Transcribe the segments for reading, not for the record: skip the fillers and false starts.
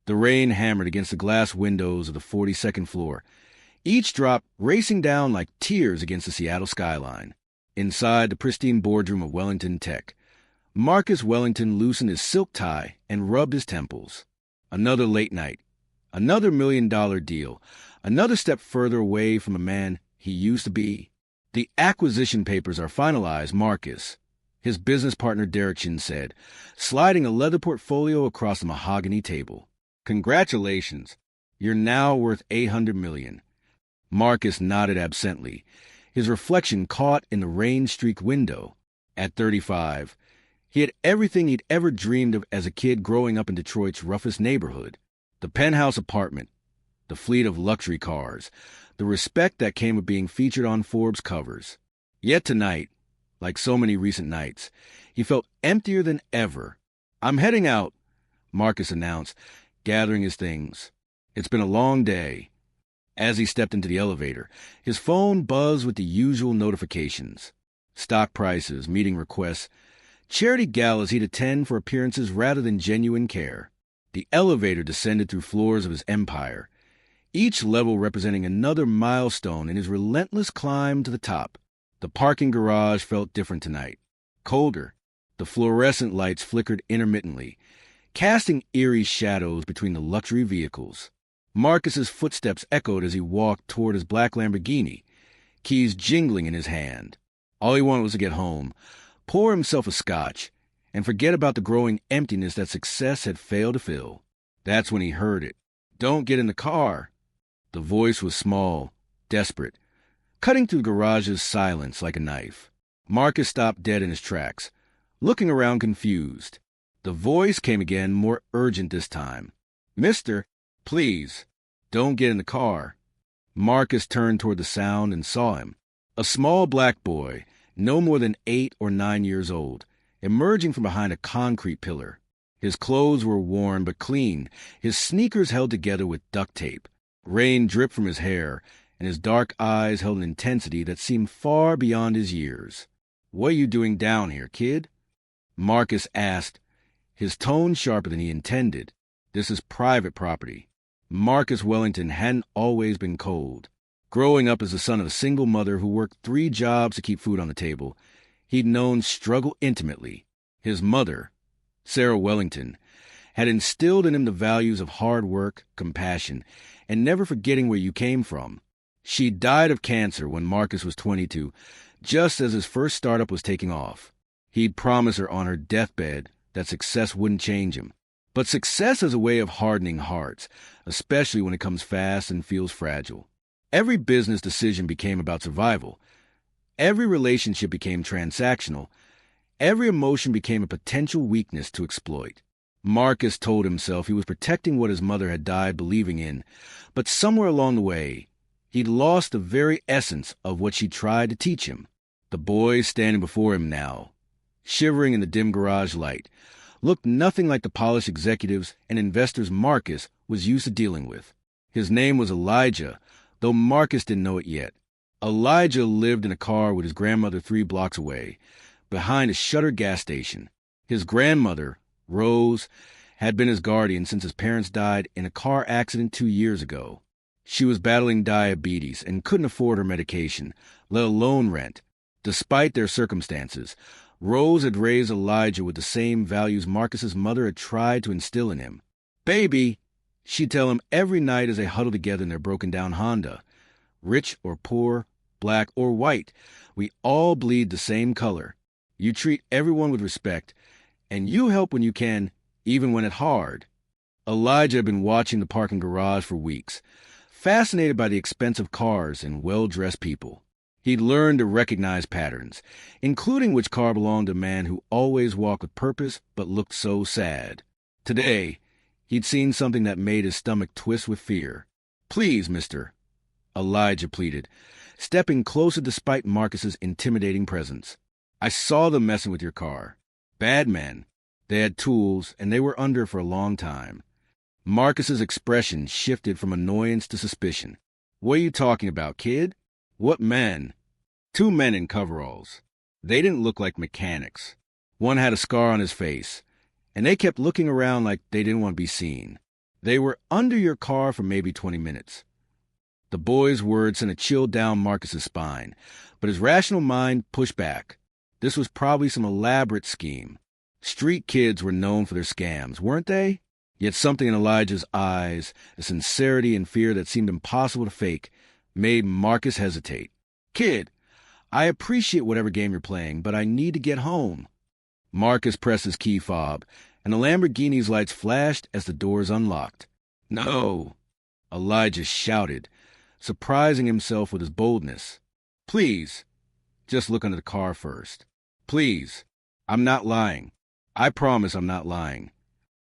The rain hammered against the glass windows of the 42nd floor, each drop racing down like tears against the Seattle skyline. Inside the pristine boardroom of Wellington Tech, Marcus Wellington loosened his silk tie and rubbed his temples. Another late night, another $1 million deal, another step further away from a man he used to be. The acquisition papers are finalized, Marcus, his business partner Derrickson said, sliding a leather portfolio across the mahogany table. Congratulations, you're now worth $800 million. Marcus nodded absently, his reflection caught in the rain-streaked window. At 35, he had everything he'd ever dreamed of as a kid growing up in Detroit's roughest neighborhood. The penthouse apartment, the fleet of luxury cars, the respect that came with being featured on Forbes covers. Yet tonight, like so many recent nights, he felt emptier than ever. "I'm heading out," Marcus announced, gathering his things. "It's been a long day." As he stepped into the elevator, his phone buzzed with the usual notifications. Stock prices, meeting requests, charity galas he'd attend for appearances rather than genuine care. The elevator descended through floors of his empire, each level representing another milestone in his relentless climb to the top. The parking garage felt different tonight. Colder. The fluorescent lights flickered intermittently, casting eerie shadows between the luxury vehicles. Marcus's footsteps echoed as he walked toward his black Lamborghini, keys jingling in his hand. All he wanted was to get home, pour himself a scotch, and forget about the growing emptiness that success had failed to fill. That's when he heard it. "Don't get in the car." The voice was small, desperate, cutting through the garage's silence like a knife. Marcus stopped dead in his tracks, looking around confused. The voice came again, more urgent this time. "Mister, please, don't get in the car." Marcus turned toward the sound and saw him. A small black boy, no more than 8 or 9 years old, emerging from behind a concrete pillar. His clothes were worn but clean, his sneakers held together with duct tape. Rain dripped from his hair, and his dark eyes held an intensity that seemed far beyond his years. "What are you doing down here, kid?" Marcus asked, his tone sharper than he intended. "This is private property." Marcus Wellington hadn't always been cold. Growing up as the son of a single mother who worked 3 jobs to keep food on the table, he'd known struggle intimately. His mother, Sarah Wellington, had instilled in him the values of hard work, compassion, and never forgetting where you came from. She died of cancer when Marcus was 22, just as his first startup was taking off. He'd promised her on her deathbed that success wouldn't change him. But success is a way of hardening hearts, especially when it comes fast and feels fragile. Every business decision became about survival. Every relationship became transactional. Every emotion became a potential weakness to exploit. Marcus told himself he was protecting what his mother had died believing in, but somewhere along the way, he'd lost the very essence of what she tried to teach him. The boy standing before him now, shivering in the dim garage light, looked nothing like the polished executives and investors Marcus was used to dealing with. His name was Elijah, though Marcus didn't know it yet. Elijah lived in a car with his grandmother 3 blocks away, behind a shuttered gas station. His grandmother, Rose, had been his guardian since his parents died in a car accident 2 years ago. She was battling diabetes and couldn't afford her medication, let alone rent. Despite their circumstances, Rose had raised Elijah with the same values Marcus's mother had tried to instill in him. "Baby," she'd tell him every night as they huddled together in their broken-down Honda. "Rich or poor, black or white, we all bleed the same color. You treat everyone with respect, and you help when you can, even when it's hard." Elijah had been watching the parking garage for weeks, fascinated by the expensive cars and well-dressed people. He'd learned to recognize patterns, including which car belonged to a man who always walked with purpose but looked so sad. Today, he'd seen something that made his stomach twist with fear. "Please, mister," Elijah pleaded, stepping closer despite Marcus's intimidating presence. "I saw them messing with your car. Bad men. They had tools, and they were under for a long time." Marcus's expression shifted from annoyance to suspicion. "What are you talking about, kid? What men?" "2 men in coveralls. They didn't look like mechanics. One had a scar on his face, and they kept looking around like they didn't want to be seen. They were under your car for maybe 20 minutes. The boy's words sent a chill down Marcus's spine, but his rational mind pushed back. This was probably some elaborate scheme. Street kids were known for their scams, weren't they? Yet something in Elijah's eyes, a sincerity and fear that seemed impossible to fake, made Marcus hesitate. Kid, I appreciate whatever game you're playing, but I need to get home. Marcus pressed his key fob, and the Lamborghini's lights flashed as the doors unlocked. No, Elijah shouted, surprising himself with his boldness. Please, just look under the car first. Please, I'm not lying. I promise I'm not lying.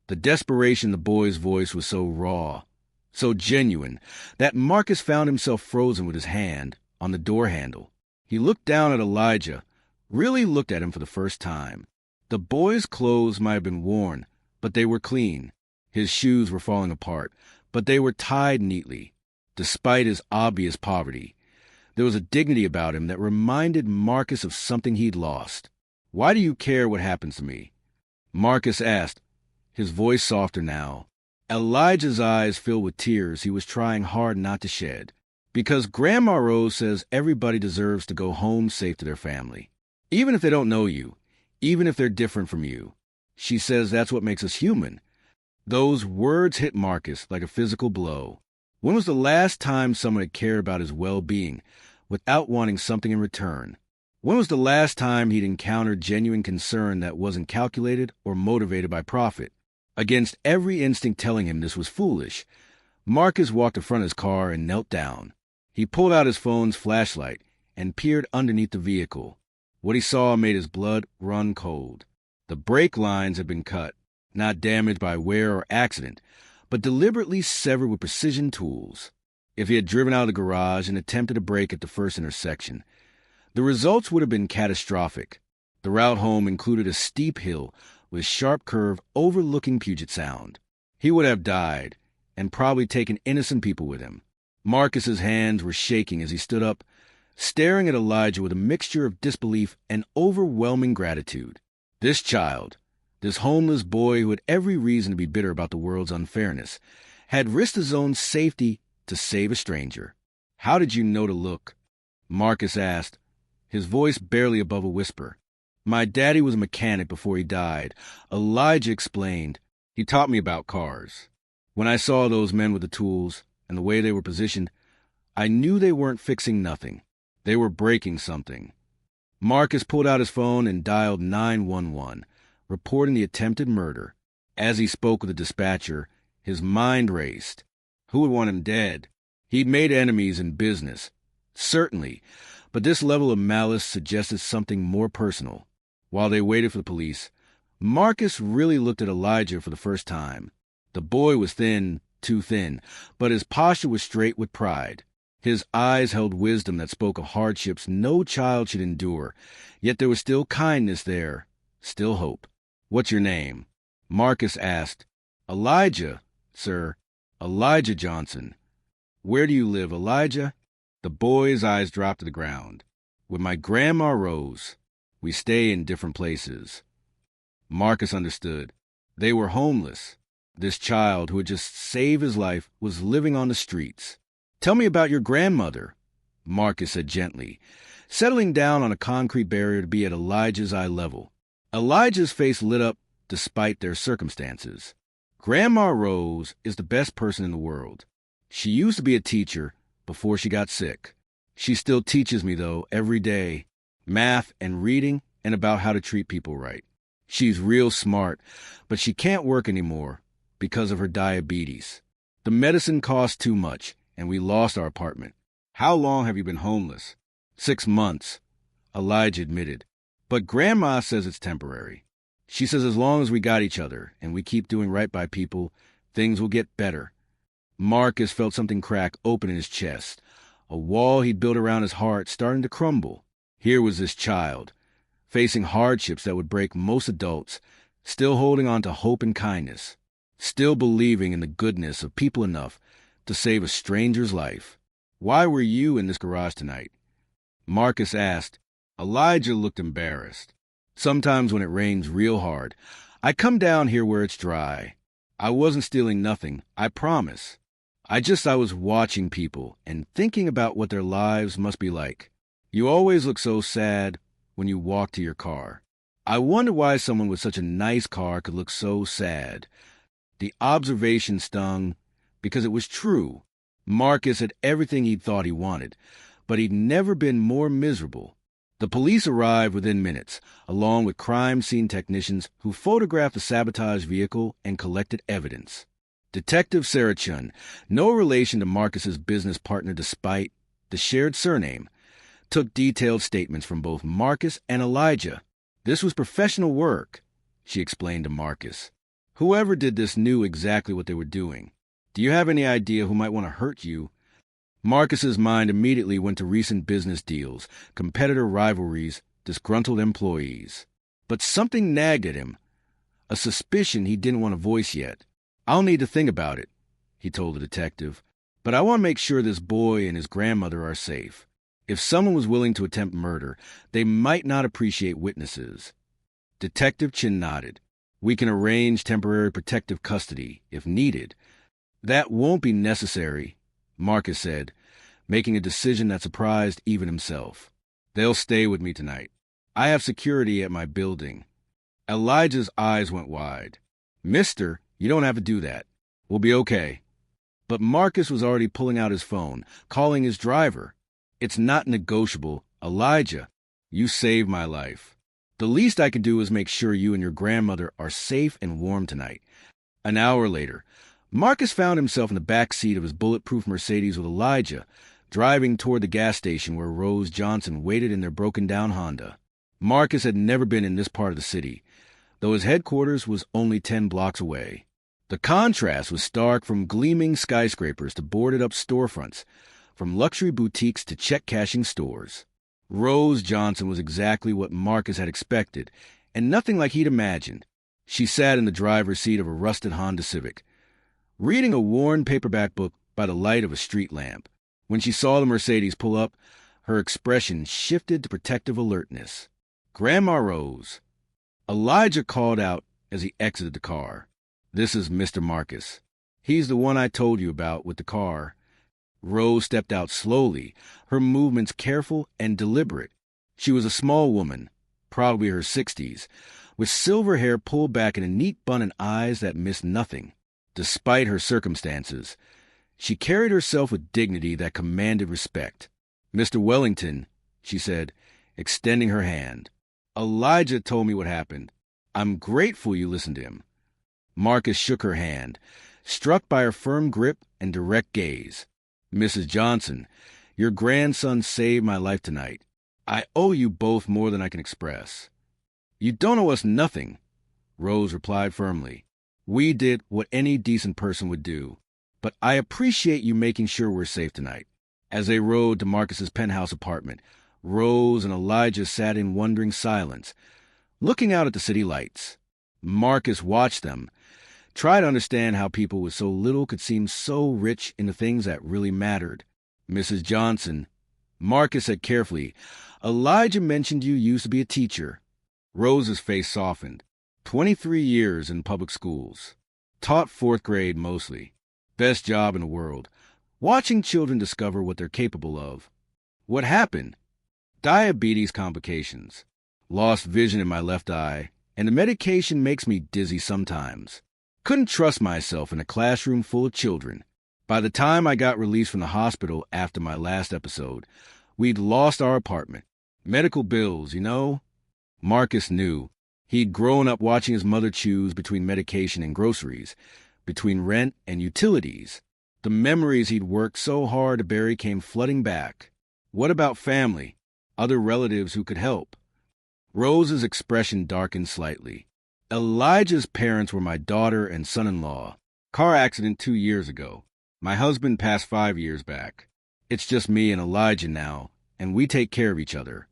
The desperation in the boy's voice was so raw, so genuine, that Marcus found himself frozen with his hand on the door handle. He looked down at Elijah, really looked at him for the first time. The boy's clothes might have been worn, but they were clean. His shoes were falling apart, but they were tied neatly. Despite his obvious poverty, there was a dignity about him that reminded Marcus of something he'd lost. Why do you care what happens to me? Marcus asked, his voice softer now. Elijah's eyes filled with tears he was trying hard not to shed. Because Grandma Rose says everybody deserves to go home safe to their family. Even if they don't know you, even if they're different from you. She says that's what makes us human. Those words hit Marcus like a physical blow. When was the last time someone had cared about his well-being without wanting something in return? When was the last time he'd encountered genuine concern that wasn't calculated or motivated by profit? Against every instinct telling him this was foolish, Marcus walked to front of his car and knelt down. He pulled out his phone's flashlight and peered underneath the vehicle. What he saw made his blood run cold. The brake lines had been cut, not damaged by wear or accident, but deliberately severed with precision tools. If he had driven out of the garage and attempted to brake at the first intersection, the results would have been catastrophic. The route home included a steep hill with sharp curve overlooking Puget Sound. He would have died, and probably taken innocent people with him. Marcus's hands were shaking as he stood up, staring at Elijah with a mixture of disbelief and overwhelming gratitude. This child, this homeless boy who had every reason to be bitter about the world's unfairness, had risked his own safety to save a stranger. How did you know to look? Marcus asked, his voice barely above a whisper. My daddy was a mechanic before he died. Elijah explained. He taught me about cars. When I saw those men with the tools and the way they were positioned, I knew they weren't fixing nothing. They were breaking something. Marcus pulled out his phone and dialed 911, reporting the attempted murder. As he spoke with the dispatcher, his mind raced. Who would want him dead? He'd made enemies in business, certainly, but this level of malice suggested something more personal. While they waited for the police, Marcus really looked at Elijah for the first time. The boy was thin, too thin, but his posture was straight with pride. His eyes held wisdom that spoke of hardships no child should endure, yet there was still kindness there, still hope. What's your name? Marcus asked. Elijah, sir. Elijah Johnson. Where do you live, Elijah? The boy's eyes dropped to the ground. With my Grandma Rose. We stay in different places. Marcus understood. They were homeless. This child who had just saved his life was living on the streets. Tell me about your grandmother, Marcus said gently, settling down on a concrete barrier to be at Elijah's eye level. Elijah's face lit up despite their circumstances. Grandma Rose is the best person in the world. She used to be a teacher before she got sick. She still teaches me, though, every day, math and reading and about how to treat people right. She's real smart, but she can't work anymore because of her diabetes. The medicine cost too much, and we lost our apartment. How long have you been homeless? 6 months, Elijah admitted. But Grandma says it's temporary. She says as long as we got each other and we keep doing right by people, things will get better. Marcus felt something crack open in his chest, a wall he'd built around his heart starting to crumble. Here was this child, facing hardships that would break most adults, still holding on to hope and kindness, still believing in the goodness of people enough to save a stranger's life. Why were you in this garage tonight? Marcus asked. Elijah looked embarrassed. Sometimes when it rains real hard, I come down here where it's dry. I wasn't stealing nothing, I promise. I was watching people and thinking about what their lives must be like. You always look so sad when you walk to your car. I wonder why someone with such a nice car could look so sad. The observation stung because it was true. Marcus had everything he'd thought he wanted, but he'd never been more miserable. The police arrived within minutes, along with crime scene technicians who photographed the sabotaged vehicle and collected evidence. Detective Sarah Chun, no relation to Marcus's business partner despite the shared surname, took detailed statements from both Marcus and Elijah. This was professional work, she explained to Marcus. Whoever did this knew exactly what they were doing. Do you have any idea who might want to hurt you? Marcus's mind immediately went to recent business deals, competitor rivalries, disgruntled employees. But something nagged at him, a suspicion he didn't want to voice yet. I'll need to think about it, he told the detective. But I want to make sure this boy and his grandmother are safe. If someone was willing to attempt murder, they might not appreciate witnesses. Detective Chin nodded. We can arrange temporary protective custody, if needed. That won't be necessary, Marcus said, making a decision that surprised even himself. They'll stay with me tonight. I have security at my building. Elijah's eyes went wide. Mister, you don't have to do that. We'll be okay. But Marcus was already pulling out his phone, calling his driver. It's not negotiable. Elijah, you saved my life. The least I can do is make sure you and your grandmother are safe and warm tonight. An hour later, Marcus found himself in the back seat of his bulletproof Mercedes with Elijah, driving toward the gas station where Rose Johnson waited in their broken-down Honda. Marcus had never been in this part of the city, though his headquarters was only 10 blocks away. The contrast was stark, from gleaming skyscrapers to boarded-up storefronts, from luxury boutiques to check-cashing stores. Rose Johnson was exactly what Marcus had expected, and nothing like he'd imagined. She sat in the driver's seat of a rusted Honda Civic, reading a worn paperback book by the light of a street lamp. When she saw the Mercedes pull up, her expression shifted to protective alertness. Grandma Rose. Elijah called out as he exited the car. This is Mr. Marcus. He's the one I told you about with the car. Rose stepped out slowly, her movements careful and deliberate. She was a small woman, probably her 60s, with silver hair pulled back in a neat bun and eyes that missed nothing. Despite her circumstances, she carried herself with dignity that commanded respect. Mr. Wellington, she said, extending her hand. Elijah told me what happened. I'm grateful you listened to him. Marcus shook her hand, struck by her firm grip and direct gaze. Mrs. Johnson, your grandson saved my life tonight. I owe you both more than I can express. You don't owe us nothing, Rose replied firmly. We did what any decent person would do, but I appreciate you making sure we're safe tonight. As they rode to Marcus's penthouse apartment, Rose and Elijah sat in wondering silence, looking out at the city lights. Marcus watched them, tried to understand how people with so little could seem so rich in the things that really mattered. Mrs. Johnson, Marcus said carefully, Elijah mentioned you used to be a teacher. Rose's face softened. 23 years in public schools. Taught 4th grade mostly. Best job in the world. Watching children discover what they're capable of. What happened? Diabetes complications. Lost vision in my left eye, and the medication makes me dizzy sometimes. Couldn't trust myself in a classroom full of children. By the time I got released from the hospital after my last episode, we'd lost our apartment. Medical bills, you know? Marcus knew. He'd grown up watching his mother choose between medication and groceries, between rent and utilities. The memories he'd worked so hard to bury came flooding back. What about family? Other relatives who could help? Rose's expression darkened slightly. Elijah's parents were my daughter and son-in-law. Car accident 2 years ago. My husband passed 5 years back. It's just me and Elijah now, and we take care of each other.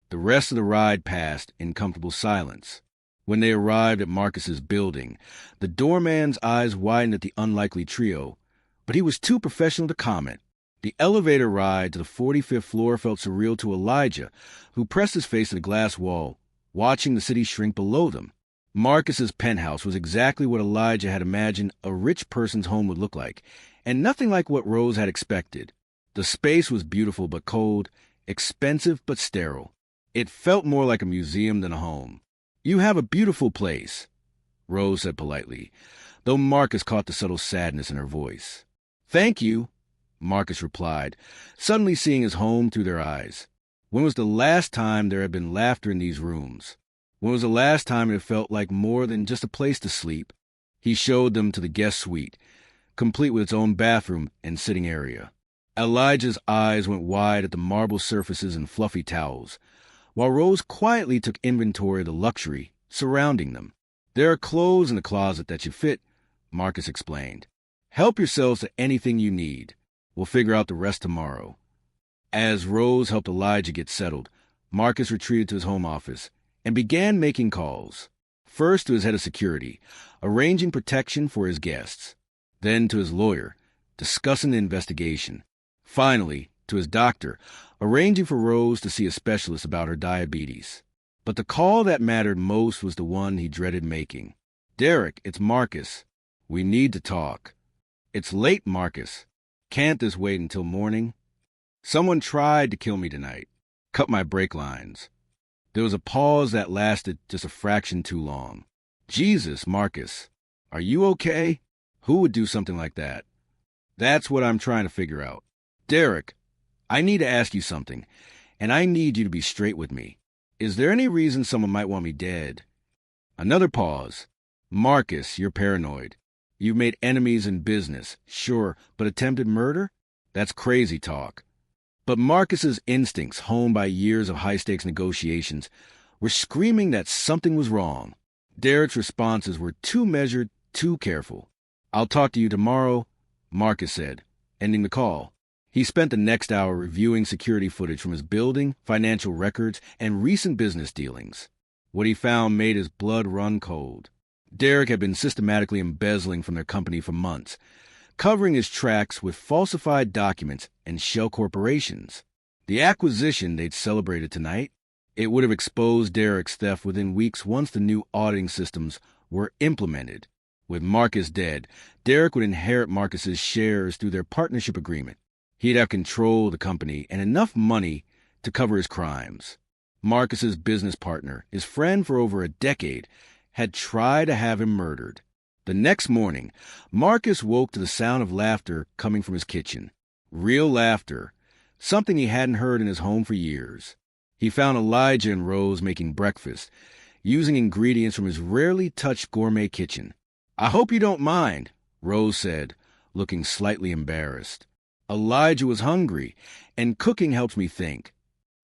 The rest of the ride passed in comfortable silence. When they arrived at Marcus's building, the doorman's eyes widened at the unlikely trio, but he was too professional to comment. The elevator ride to the 45th floor felt surreal to Elijah, who pressed his face to the glass wall, watching the city shrink below them. Marcus's penthouse was exactly what Elijah had imagined a rich person's home would look like, and nothing like what Rose had expected. The space was beautiful but cold, expensive but sterile. It felt more like a museum than a home. "You have a beautiful place," Rose said politely, though Marcus caught the subtle sadness in her voice. "Thank you," Marcus replied, suddenly seeing his home through their eyes. When was the last time there had been laughter in these rooms? When was the last time it felt like more than just a place to sleep? He showed them to the guest suite, complete with its own bathroom and sitting area. Elijah's eyes went wide at the marble surfaces and fluffy towels, while Rose quietly took inventory of the luxury surrounding them. "There are clothes in the closet that should fit," Marcus explained. "Help yourselves to anything you need. We'll figure out the rest tomorrow." As Rose helped Elijah get settled, Marcus retreated to his home office and began making calls. First to his head of security, arranging protection for his guests. Then to his lawyer, discussing the investigation. Finally, to his doctor, arranging for Rose to see a specialist about her diabetes. But the call that mattered most was the one he dreaded making. "Derek, it's Marcus. We need to talk." "It's late, Marcus. Can't this wait until morning?" "Someone tried to kill me tonight. Cut my brake lines." There was a pause that lasted just a fraction too long. "Jesus, Marcus, are you okay? Who would do something like that?" "That's what I'm trying to figure out. Derek, I need to ask you something, and I need you to be straight with me. Is there any reason someone might want me dead?" Another pause. "Marcus, you're paranoid. You've made enemies in business, sure, but attempted murder? That's crazy talk." But Marcus's instincts, honed by years of high-stakes negotiations, were screaming that something was wrong. Derek's responses were too measured, too careful. "I'll talk to you tomorrow," Marcus said, ending the call. He spent the next hour reviewing security footage from his building, financial records, and recent business dealings. What he found made his blood run cold. Derek had been systematically embezzling from their company for months, covering his tracks with falsified documents and shell corporations. The acquisition they'd celebrated tonight, it would have exposed Derek's theft within weeks once the new auditing systems were implemented. With Marcus dead, Derek would inherit Marcus's shares through their partnership agreement. He'd have control of the company and enough money to cover his crimes. Marcus's business partner, his friend for over a decade, had tried to have him murdered. The next morning, Marcus woke to the sound of laughter coming from his kitchen. Real laughter, something he hadn't heard in his home for years. He found Elijah and Rose making breakfast, using ingredients from his rarely touched gourmet kitchen. "I hope you don't mind," Rose said, looking slightly embarrassed. "Elijah was hungry, and cooking helps me think."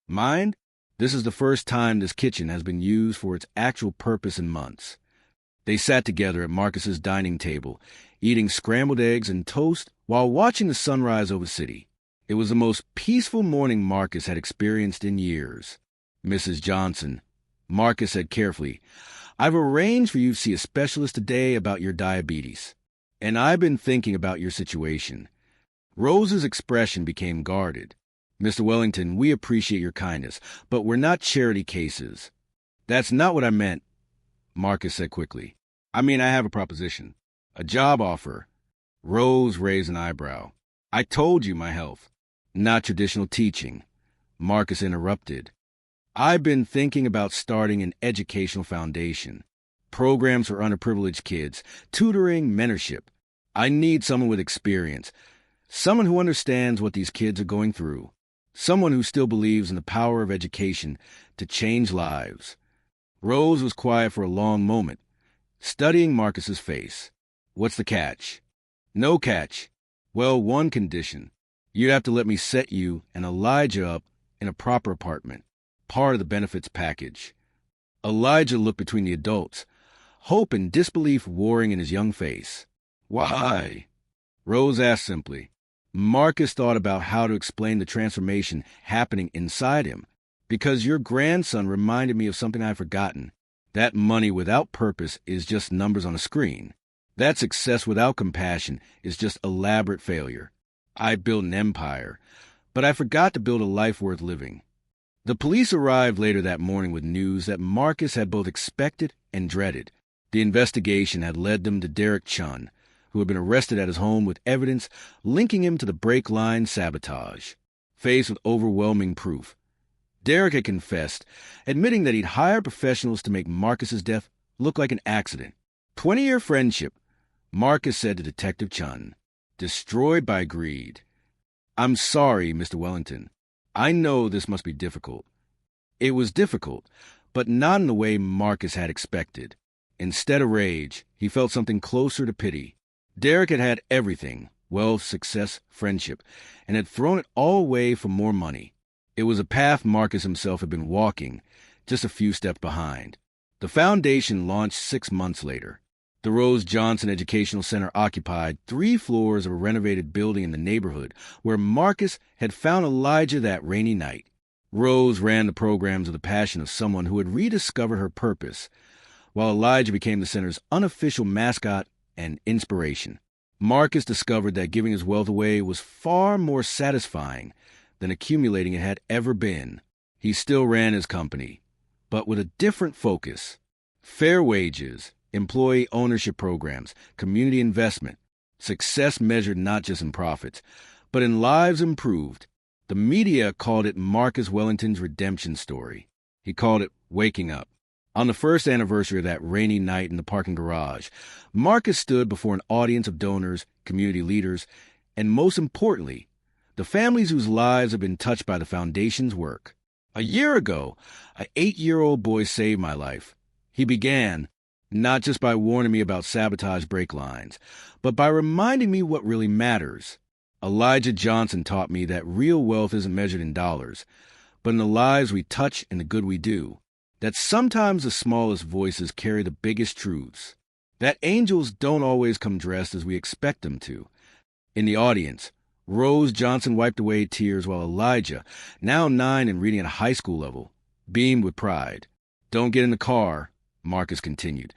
"Mind? This is the first time this kitchen has been used for its actual purpose in months." They sat together at Marcus's dining table, eating scrambled eggs and toast while watching the sunrise over the city. It was the most peaceful morning Marcus had experienced in years. "Mrs. Johnson," Marcus said carefully, "I've arranged for you to see a specialist today about your diabetes, and I've been thinking about your situation." Rose's expression became guarded. "Mr. Wellington, we appreciate your kindness, but we're not charity cases." "That's not what I meant," Marcus said quickly. "I mean, I have a proposition. A job offer." Rose raised an eyebrow. "I told you my health." "Not traditional teaching," Marcus interrupted. "I've been thinking about starting an educational foundation. Programs for underprivileged kids, tutoring, mentorship. I need someone with experience. Someone who understands what these kids are going through. Someone who still believes in the power of education to change lives." Rose was quiet for a long moment, studying Marcus's face. "What's the catch?" "No catch. Well, one condition. You'd have to let me set you and Elijah up in a proper apartment, part of the benefits package." Elijah looked between the adults, hope and disbelief warring in his young face. "Why?" Rose asked simply. Marcus thought about how to explain the transformation happening inside him. "Because your grandson reminded me of something I've forgotten. That money without purpose is just numbers on a screen. That success without compassion is just elaborate failure. I built an empire, but I forgot to build a life worth living." The police arrived later that morning with news that Marcus had both expected and dreaded. The investigation had led them to Derek Chun, who had been arrested at his home with evidence linking him to the brake line sabotage. Faced with overwhelming proof, Derek had confessed, admitting that he'd hired professionals to make Marcus's death look like an accident. 20-year friendship, Marcus said to Detective Chun, destroyed by greed. I'm sorry, Mr. Wellington. I know this must be difficult. It was difficult, but not in the way Marcus had expected. Instead of rage, he felt something closer to pity. Derek had had everything, wealth, success, friendship, and had thrown it all away for more money. It was a path Marcus himself had been walking, just a few steps behind. The foundation launched 6 months later. The Rose Johnson Educational Center occupied 3 floors of a renovated building in the neighborhood where Marcus had found Elijah that rainy night. Rose ran the programs with the passion of someone who had rediscovered her purpose, while Elijah became the center's unofficial mascot and inspiration. Marcus discovered that giving his wealth away was far more satisfying than accumulating it had ever been. He still ran his company, but with a different focus. Fair wages, employee ownership programs, community investment, success measured not just in profits, but in lives improved. The media called it Marcus Wellington's redemption story. He called it waking up. On the first anniversary of that rainy night in the parking garage, Marcus stood before an audience of donors, community leaders, and most importantly, the families whose lives have been touched by the Foundation's work. A year ago, an 8-year-old boy saved my life. He began, not just by warning me about sabotage brake lines, but by reminding me what really matters. Elijah Johnson taught me that real wealth isn't measured in dollars, but in the lives we touch and the good we do. That sometimes the smallest voices carry the biggest truths. That angels don't always come dressed as we expect them to. In the audience, Rose Johnson wiped away tears while Elijah, now 9 and reading at a high school level, beamed with pride. Don't get in the car, Marcus continued,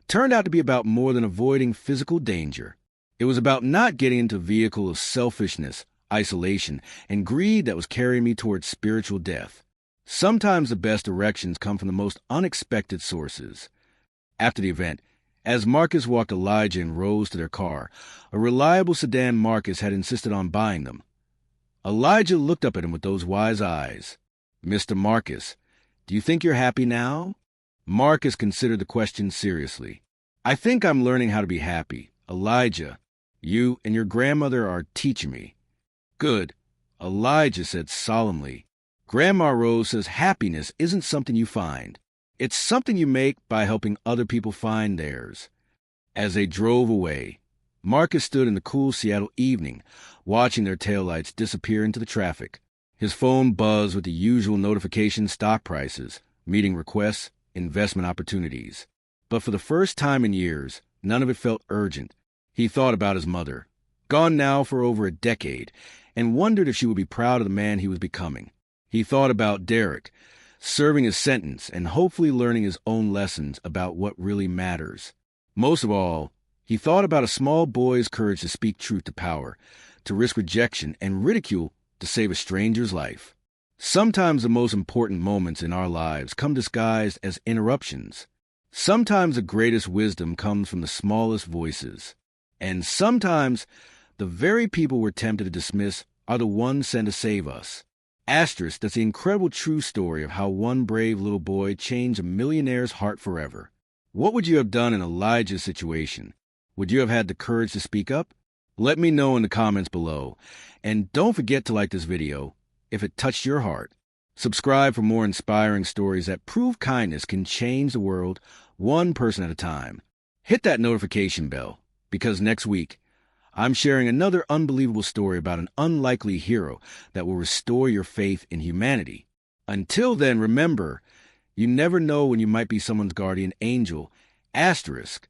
turned out to be about more than avoiding physical danger. It was about not getting into a vehicle of selfishness, isolation, and greed that was carrying me towards spiritual death. Sometimes the best directions come from the most unexpected sources. After the event, as Marcus walked Elijah and Rose to their car, a reliable sedan Marcus had insisted on buying them. Elijah looked up at him with those wise eyes. Mr. Marcus, do you think you're happy now? Marcus considered the question seriously. I think I'm learning how to be happy. Elijah, you and your grandmother are teaching me. Good, Elijah said solemnly. Grandma Rose says happiness isn't something you find. It's something you make by helping other people find theirs. As they drove away, Marcus stood in the cool Seattle evening, watching their taillights disappear into the traffic. His phone buzzed with the usual notification stock prices, meeting requests, investment opportunities. But for the first time in years, none of it felt urgent. He thought about his mother, gone now for over a decade, and wondered if she would be proud of the man he was becoming. He thought about Derek, serving his sentence and hopefully learning his own lessons about what really matters. Most of all, he thought about a small boy's courage to speak truth to power, to risk rejection and ridicule to save a stranger's life. Sometimes the most important moments in our lives come disguised as interruptions. Sometimes the greatest wisdom comes from the smallest voices. And sometimes the very people we're tempted to dismiss are the ones sent to save us. Asterisk, that's the incredible true story of how one brave little boy changed a millionaire's heart forever. What would you have done in Elijah's situation? Would you have had the courage to speak up? Let me know in the comments below. And don't forget to like this video if it touched your heart. Subscribe for more inspiring stories that prove kindness can change the world one person at a time. Hit that notification bell, because next week, I'm sharing another unbelievable story about an unlikely hero that will restore your faith in humanity. Until then, remember, you never know when you might be someone's guardian angel. Asterisk,